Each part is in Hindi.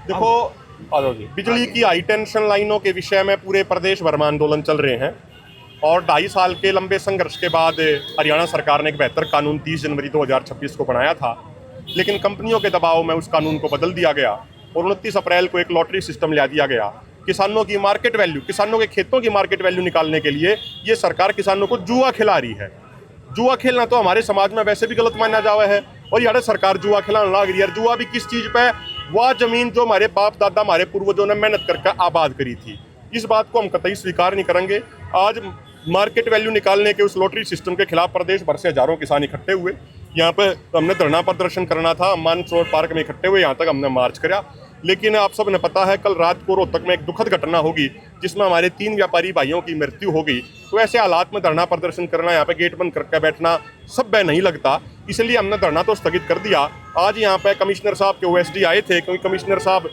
देखो बिजली की हाई टेंशन लाइनों के विषय में पूरे प्रदेश भर में आंदोलन चल रहे हैं और 2.5 साल के लंबे संघर्ष के बाद हरियाणा सरकार ने एक बेहतर कानून 30 जनवरी 2026 को बनाया था, लेकिन कंपनियों के दबाव में उस कानून को बदल दिया गया और 29 अप्रैल को एक लॉटरी सिस्टम ला दिया गया। किसानों की मार्केट वैल्यू, किसानों के खेतों की मार्केट वैल्यू निकालने के लिए ये सरकार किसानों को जुआ खिला रही है। जुआ खेलना तो हमारे समाज में वैसे भी गलत माना जावा है और यार सरकार जुआ खिलाने लग रही है। जुआ भी किस चीज़ पे? वह जमीन जो हमारे बाप दादा, हमारे पूर्वजों ने मेहनत करके आबाद करी थी, इस बात को हम कतई स्वीकार नहीं करेंगे। आज मार्केट वैल्यू निकालने के उस लॉटरी सिस्टम के खिलाफ प्रदेश भर से हजारों किसान इकट्ठे हुए। यहाँ पे हमने धरना प्रदर्शन करना था, मानसरोवर पार्क में इकट्ठे हुए, यहाँ तक हमने मार्च किया। लेकिन आप सब ने पता है कल रात को रोहतक में एक दुखद घटना होगी जिसमें हमारे 3 व्यापारी भाइयों की मृत्यु हो गई। तो ऐसे हालात में धरना प्रदर्शन करना, यहाँ पे गेट बंद करके बैठना सभ्य नहीं लगता, इसलिए हमने धरना तो स्थगित कर दिया। आज यहाँ पे कमिश्नर साहब के OSD आए थे, क्योंकि कमिश्नर साहब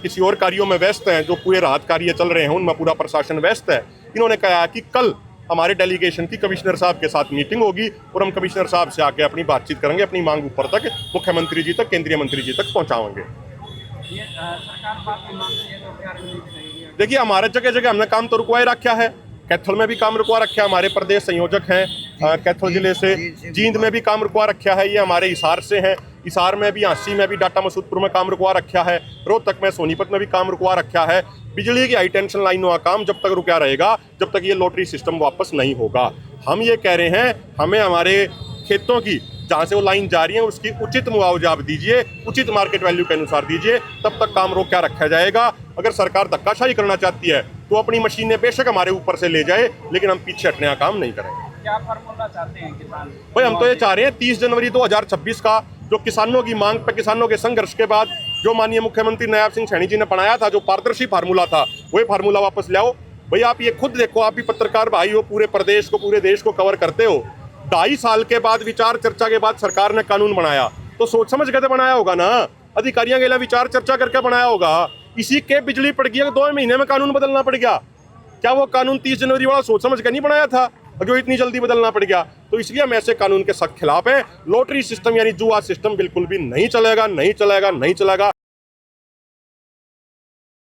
किसी और कार्यों में व्यस्त हैं, जो पूरे राहत कार्य चल रहे हैं उनमें पूरा प्रशासन व्यस्त है। इन्होंने कहा कि कल हमारे डेलीगेशन की कमिश्नर साहब के साथ मीटिंग होगी और हम कमिश्नर साहब से आके अपनी बातचीत करेंगे, अपनी मांग ऊपर तक मुख्यमंत्री जी तक, केंद्रीय मंत्री जी तक पहुँचाएंगे। देखिए, हमारे जगह जगह हमने काम तो रुकवाए रखा है। कैथल में भी काम रुकवा रखा है, हमारे प्रदेश संयोजक हैं कैथल जिले से। जींद में भी काम रुकवा रखा है, ये हमारे हिसार से हैं। हिसार में भी, हांसी में भी, डाटा मसूदपुर में काम रुकवा रखा है। रोहतक में, सोनीपत में भी काम रुकवा रखा है। बिजली की हाई टेंशन लाइनों का काम जब तक रुका रहेगा, जब तक ये लॉटरी सिस्टम वापस नहीं होगा। हम ये कह रहे हैं, हमें हमारे खेतों की, जहाँ से वो लाइन जा रही है, उसकी उचित मुआवजा आप दीजिए, उचित मार्केट वैल्यू के अनुसार दीजिए, तब तक काम रोक क्या रखा जाएगा। अगर सरकार धक्काशाही करना चाहती है तो अपनी मशीनें बेशक हमारे ऊपर से ले जाए, लेकिन हम पीछे हटने का काम नहीं करेंगे। क्या फॉर्मूला चाहते हैं किसान? भाई, हम तो ये चाह रहे हैं 30 जनवरी 2026 का जो किसानों की मांग पर, किसानों के संघर्ष के बाद जो माननीय मुख्यमंत्री नायब सिंह सैनी जी ने बनाया था, जो पारदर्शी फार्मूला था, वही फार्मूला वापस लाओ। भाई, आप ये खुद देखो, आप भी पत्रकार भाई हो, पूरे प्रदेश को, पूरे देश को कवर करते हो। 2.5 साल के बाद, विचार चर्चा के बाद सरकार ने कानून बनाया, तो सोच समझ के तो बनाया होगा ना। अधिकारियों के लिए विचार चर्चा करके बनाया होगा। इसी के बिजली पड़ गई, 2 महीने में कानून बदलना पड़ गया। क्या वो कानून 30 जनवरी वाला सोच समझ के नहीं बनाया था, जो इतनी जल्दी बदलना पड़ गया? तो इसलिए हम ऐसे कानून के सख्त खिलाफ हैं। लॉटरी सिस्टम यानी जुआ सिस्टम बिल्कुल भी नहीं चलेगा, नहीं चलेगा, नहीं चलेगा।